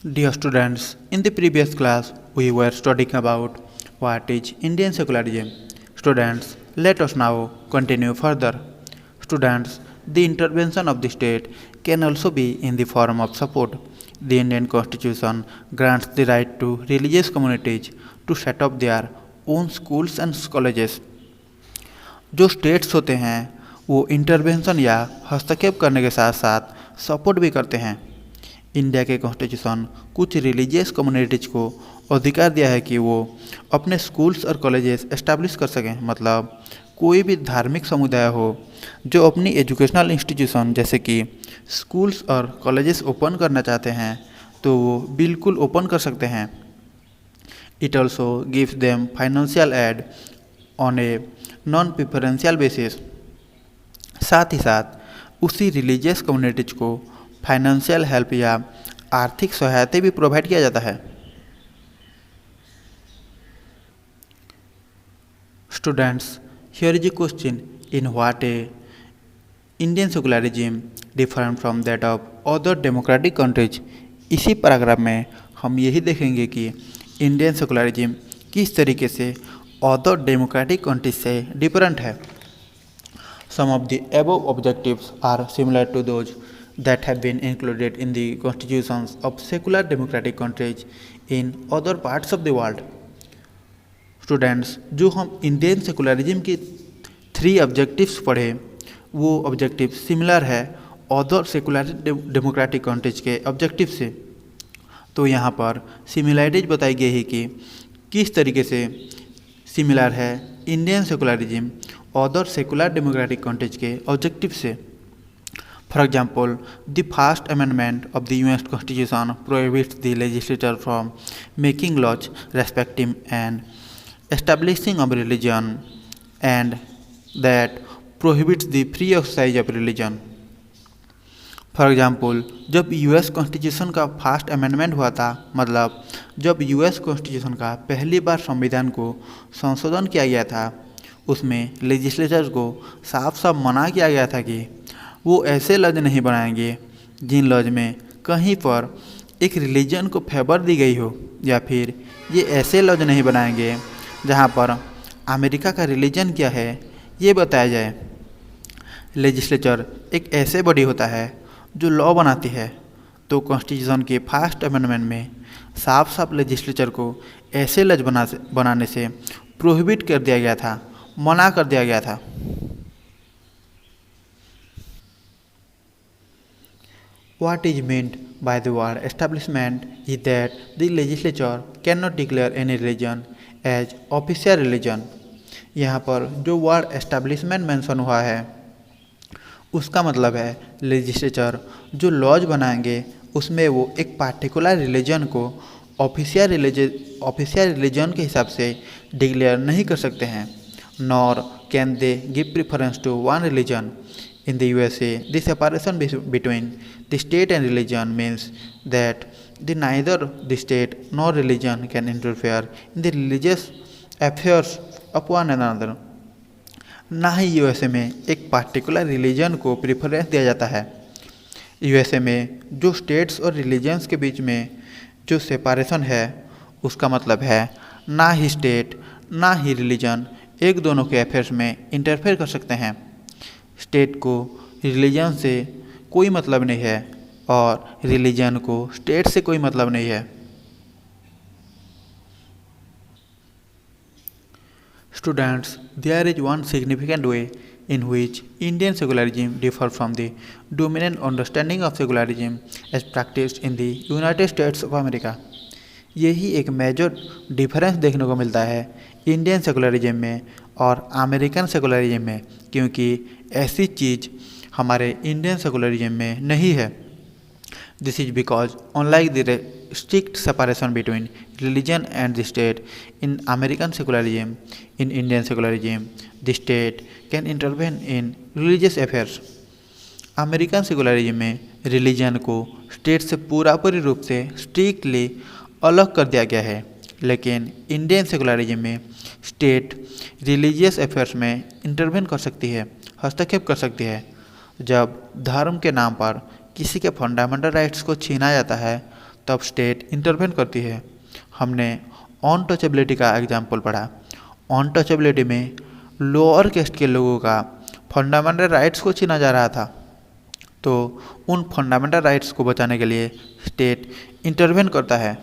Dear students, in the previous class we were studying about what is Indian secularism. Students, let us now continue further. Students, the intervention of the state can also be in the form of support. The Indian Constitution grants the right to religious communities to set up their own schools and colleges. जो states होते हैं वो intervention या हस्तक्षेप करने के साथ साथ सपोर्ट भी करते हैं। इंडिया के कॉन्स्टिट्यूशन कुछ रिलीजियस कम्युनिटीज को अधिकार दिया है कि वो अपने स्कूल्स और कॉलेजेस एस्टैब्लिश कर सकें। मतलब कोई भी धार्मिक समुदाय हो जो अपनी एजुकेशनल इंस्टीट्यूशन जैसे कि स्कूल्स और कॉलेजेस ओपन करना चाहते हैं तो वो बिल्कुल ओपन कर सकते हैं। It also gives them financial aid on a non preferential basis. साथ ही साथ उसी रिलीजियस कम्युनिटीज को फाइनेंशियल हेल्प या आर्थिक सहायता भी प्रोवाइड किया जाता है। Students, here is a question in what A Indian secularism different from that of other democratic countries. इसी पैराग्राफ में हम यही देखेंगे कि इंडियन सेकुलरिज्म किस तरीके से अदर डेमोक्रेटिक कंट्रीज से डिफरेंट है। Some of the above objectives are similar to those that have been included in the constitutions of secular democratic countries in other parts of the world. Students, जो हम Indian secularism की 3 objectives पढ़े वो objective similar है other secular democratic countries के objective से। तो यहाँ पर सिमिलरिटीज बताई गई है कि किस तरीके से सिमिलर है Indian secularism other secular democratic countries के ऑब्जेक्टिव से। For example, the First Amendment of the US Constitution prohibits the legislature from making laws respecting and establishing of religion, and that prohibits the free exercise of religion. For example, जब US constitution का first amendment हुआ था, मतलब जब US constitution का पहली बार संविधान को संशोधन किया गया था, उसमें लेजिस्लेचर को साफ साफ मना किया गया था कि वो ऐसे लॉज नहीं बनाएंगे जिन लॉज में कहीं पर एक रिलीजन को फेवर दी गई हो, या फिर ये ऐसे लॉज नहीं बनाएंगे जहाँ पर अमेरिका का रिलीजन क्या है ये बताया जाए। लेजिस्लेचर एक ऐसे बॉडी होता है जो लॉ बनाती है। तो कॉन्स्टिट्यूशन के फर्स्ट अमेंडमेंट में साफ साफ लेजिस्लेचर को ऐसे लॉज बनाने से प्रोहिबिट कर दिया गया था, मना कर दिया गया था। What is meant by the word establishment is that the legislature cannot declare any religion as official religion. यहाँ पर जो वर्ड एस्टेब्लिशमेंट मेंशन हुआ है उसका मतलब है लेजिस्लेचर जो लॉज बनाएंगे उसमें वो एक पार्टिकुलर रिलीजन को ऑफिशियल रिलीजन के हिसाब से डिक्लेयर नहीं कर सकते हैं। Nor can they give preference to one religion. In the USA, the separation between the state and religion means that neither the state nor religion can interfere in the religious affairs of one another. ना ही USA में एक particular religion को preference दिया जाता है। USA में जो states और रिलीजन्स के बीच में जो सेपारेशन है उसका मतलब है ना ही स्टेट ना ही रिलीजन एक दोनों के अफेयर्स में इंटरफेयर कर सकते हैं। स्टेट को रिलीजन से कोई मतलब नहीं है और रिलीजन को स्टेट से कोई मतलब नहीं है। Students, there is one significant way in which Indian secularism differ from the dominant understanding of secularism as practised in the United States of America. यही एक मेजर डिफरेंस देखने को मिलता है इंडियन सेकुलरिज्म में और अमेरिकन सेकुलरिज्म में, क्योंकि ऐसी चीज़ हमारे इंडियन सेकुलरिज्म में नहीं है। This is because unlike the strict separation between religion and the state in American secularism, in Indian secularism the state can intervene in religious affairs. American secularism में religion को state से पूरी रूप से strictly अलग कर दिया गया है, लेकिन इंडियन सेकुलरिज्म में स्टेट रिलीजियस अफेयर्स में इंटरवेन कर सकती है, हस्तक्षेप कर सकती है। जब धर्म के नाम पर किसी के फंडामेंटल राइट्स को छीना जाता है तब स्टेट इंटरवेन करती है। हमने अनटचेबिलिटी का एग्जाम्पल पढ़ा। अनटचेबिलिटी में लोअर कास्ट के लोगों का फंडामेंटल राइट्स को छीना जा रहा था, तो उन फंडामेंटल राइट्स को बचाने के लिए स्टेट इंटरवेन करता है।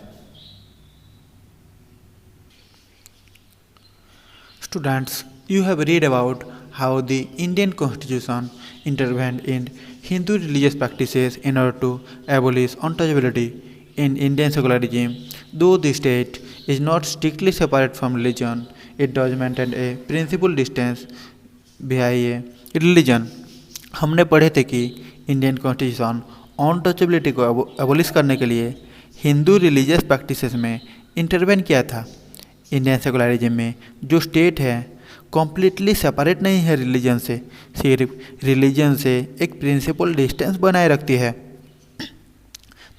Students, you have read about how the Indian Constitution intervened in Hindu religious practices in order to abolish untouchability in Indian secularism. Though the state is not strictly separate from religion, it does maintain a principal distance behind a religion. हमने पढ़े थे कि Indian constitution untouchability को abolish करने के लिए Hindu religious practices में intervene किया था। इंडियन सेकुलरिज्म में जो स्टेट है कम्प्लीटली सेपरेट नहीं है रिलीजन से, सिर्फ रिलीजन से एक प्रिंसिपल डिस्टेंस बनाए रखती है।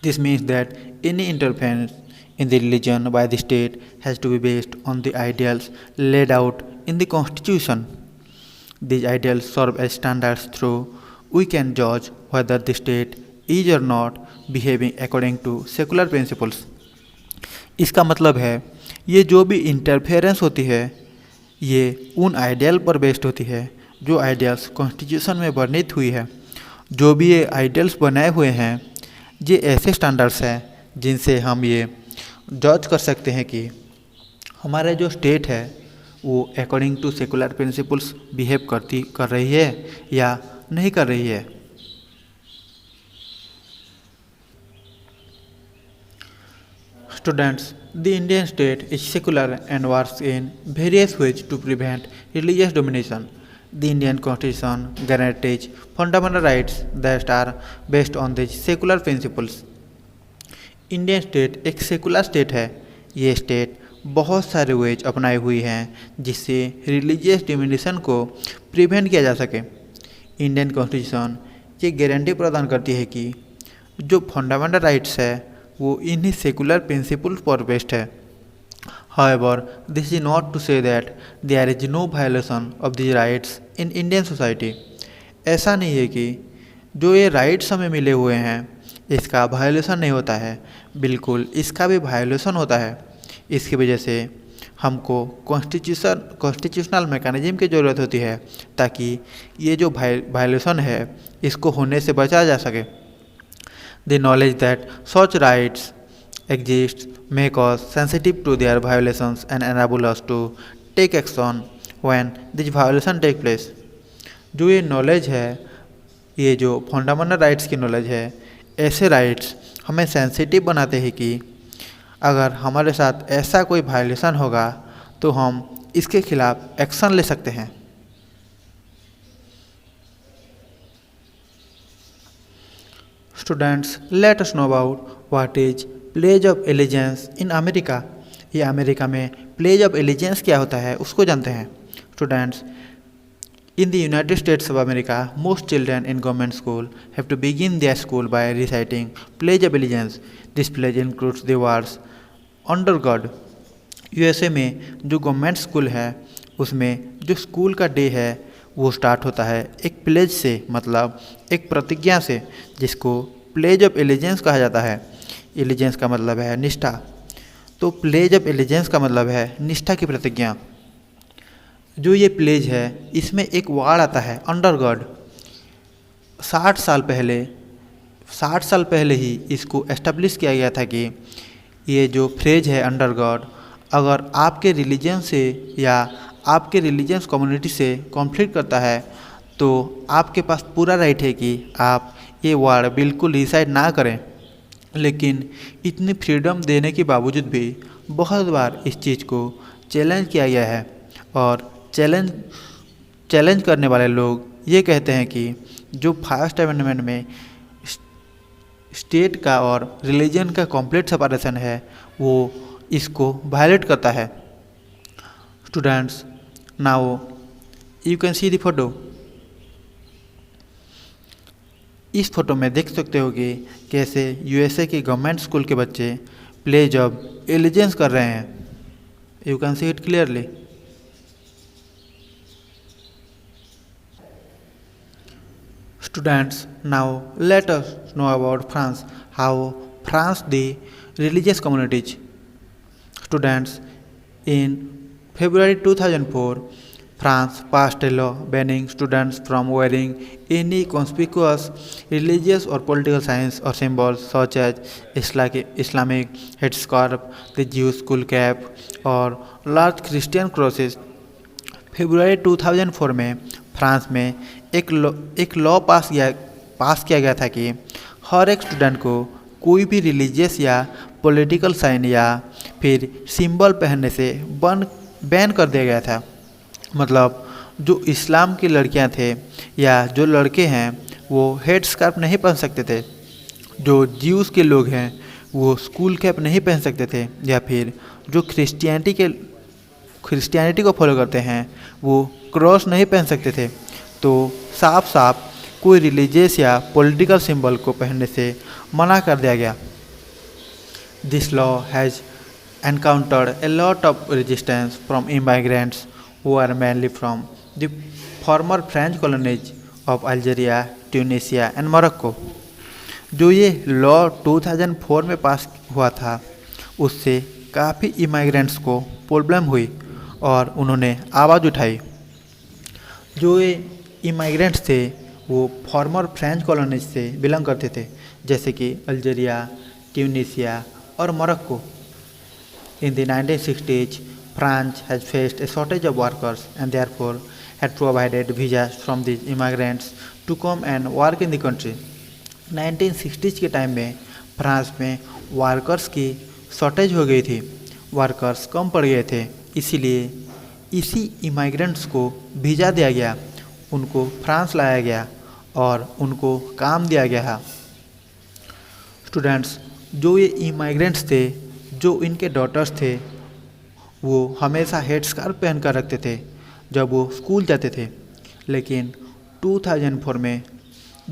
This means that any interference in the religion by the state has to be based on the ideals laid out in the constitution. These ideals serve as standards through we can judge whether the state is or not behaving according to secular principles. इसका मतलब है ये जो भी interference होती है ये उन आइडियल पर बेस्ड होती है जो आइडियल्स कॉन्स्टिट्यूशन में वर्णित हुई है। जो भी ये आइडियल्स बनाए हुए हैं ये ऐसे स्टैंडर्ड्स हैं जिनसे हम ये जज कर सकते हैं कि हमारा जो स्टेट है वो according to secular principles behave कर रही है या नहीं कर रही है। Students, the Indian state is secular and works in various ways to prevent religious domination. The Indian Constitution guarantees fundamental rights that are based on these secular principles. Indian state एक secular state है। ये state बहुत सारे veg अपनाई हुई हैं जिससे religious diminishing को प्रिवेंट किया जा सके। इंडियन कॉन्स्टिट्यूशन ये गारंटी प्रदान करती है कि जो फंडामेंटल राइट्स है वो इन्हीं सेकुलर प्रिंसिपल्स पर बेस्ड है। However, this is not to say that there is no violation of these rights in Indian society. ऐसा नहीं है कि जो ये राइट्स हमें मिले हुए हैं इसका वायोलेशन नहीं होता है, बिल्कुल इसका भी वायोलेशन होता है। इसकी वजह से हमको कॉन्स्टिट्यूशनल मैकेनिज्म की ज़रूरत होती है ताकि ये जो वायोलेशन है इसको होने से बचा जा सके। The knowledge that such rights exist make us sensitive to their violations and enable us to take action when this violation take place. जो ये नॉलेज है, ये जो फंडामेंटल राइट्स की नॉलेज है, ऐसे राइट्स हमें सेंसिटिव बनाते हैं कि अगर हमारे साथ ऐसा कोई वायलेशन होगा तो हम इसके खिलाफ एक्शन ले सकते हैं। Students, let us know about what is pledge of allegiance in America. ये अमेरिका में प्लेज ऑफ एलिजेंस क्या होता है उसको जानते हैं। Students, in the United States of America, most children in government school have to begin their school by reciting Pledge of Allegiance. This pledge includes the words under God. USA में जो government school है उसमें जो school का day है वो start होता है एक प्लेज से, मतलब एक प्रतिज्ञा से, जिसको प्लेज ऑफ एलिजेंस कहा जाता है। एलिजेंस का मतलब है निष्ठा, तो प्लेज ऑफ एलिजेंस का मतलब है निष्ठा की प्रतिज्ञा। जो ये प्लेज है इसमें एक वर्ड आता है अंडर गॉड। 60 साल पहले ही इसको एस्टेब्लिश किया गया था कि ये जो फ्रेज है अंडर गॉड, अगर आपके रिलीजन से या आपके रिलीजियस कम्युनिटी से कॉन्फ्लिक्ट करता है तो आपके पास पूरा राइट है कि आप ये वर्ड बिल्कुल रिसाइड ना करें। लेकिन इतनी फ्रीडम देने के बावजूद भी बहुत बार इस चीज़ को चैलेंज किया गया है और चैलेंज करने वाले लोग ये कहते हैं कि जो फर्स्ट अमेंडमेंट में स्टेट का और रिलीजन का कंप्लीट सेपरेशन है वो इसको वायलेट करता है। Students, now you can see the photo. इस फोटो में देख सकते हो कि कैसे यूएसए के गवर्नमेंट स्कूल के बच्चे प्लेज ऑफ एलिजेंस कर रहे हैं। You can see it clearly. Students, now let us know about France, how France the religious communities. Students, in February 2004, France passed a law banning students from wearing any conspicuous religious or political signs or symbols such as Islamic headscarf, the Jewish school cap, or large Christian crosses. फरवरी 2004 में France में एक law पास किया गया था कि हर एक student को कोई भी रिलीजियस या पॉलिटिकल साइन या फिर सिंबल पहनने से बैन कर दिया गया था। मतलब जो इस्लाम की लड़कियां थे या जो लड़के हैं वो हेड स्कार्फ नहीं पहन सकते थे, जो ज्यूस के लोग हैं वो स्कूल कैप नहीं पहन सकते थे, या फिर जो क्रिश्चियनिटी को फॉलो करते हैं वो क्रॉस नहीं पहन सकते थे। तो साफ साफ कोई रिलीजियस या पॉलिटिकल सिंबल को पहनने से मना कर दिया गया। This law has encountered a lot of resistance from immigrants who are mainly from the former French colonies of Algeria, Tunisia and Morocco। जो ये लॉ 2004 में पास हुआ था उससे काफ़ी इमिग्रेंट्स को प्रॉब्लम हुई और उन्होंने आवाज़ उठाई। जो ये इमिग्रेंट्स थे वो फॉर्मर फ्रेंच कॉलोनीज से बिलोंग करते थे, जैसे कि अल्जीरिया, ट्यूनीसिया और Morocco. In the 1960s, France has faced a shortage of workers and therefore had provided visas from these immigrants to come and work in the country। 1960s के time में France में workers की shortage हो गई थी, workers कम पड़ गए थे, इसीलिए इसी इमिग्रेंट्स को वीज़ा दिया गया, उनको फ्रांस लाया गया और उनको काम दिया गया। स्टूडेंट्स, जो ये इमिग्रेंट्स थे, जो इनके डॉटर्स थे वो हमेशा हेड स्कार्फ पहन कर रखते थे जब वो स्कूल जाते थे। लेकिन 2004 में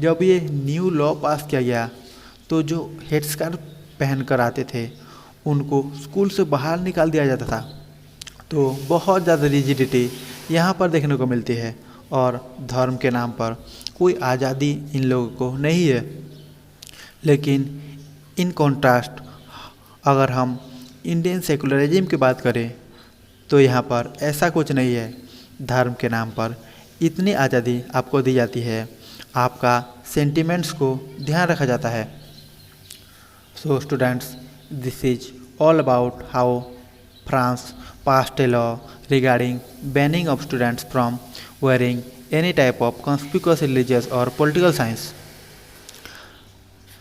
जब ये न्यू लॉ पास किया गया तो जो हेड स्कार्फ पहन कर आते थे उनको स्कूल से बाहर निकाल दिया जाता था। तो बहुत ज़्यादा रिजिडिटी यहाँ पर देखने को मिलती है और धर्म के नाम पर कोई आज़ादी इन लोगों को नहीं है। लेकिन इन कॉन्ट्रास्ट अगर हम इंडियन सेकुलरिज्म की बात करें तो यहाँ पर ऐसा कुछ नहीं है। धर्म के नाम पर इतनी आज़ादी आपको दी जाती है, आपका सेंटिमेंट्स को ध्यान रखा जाता है। So students, this is all about how France passed a law regarding banning of students from wearing any type of conspicuous religious or political signs।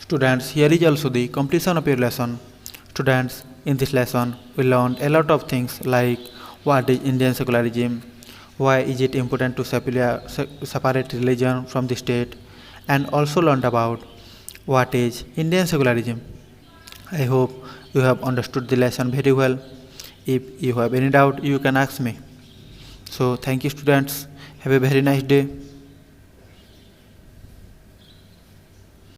Students, here is also the completion of your lesson। Students, in this lesson we learned a lot of things like what is Indian secularism, why is it important to separate religion from the state, and also learned about what is Indian secularism। I hope you have understood the lesson very well। If you have any doubt you can ask me। So thank you students, have a very nice day।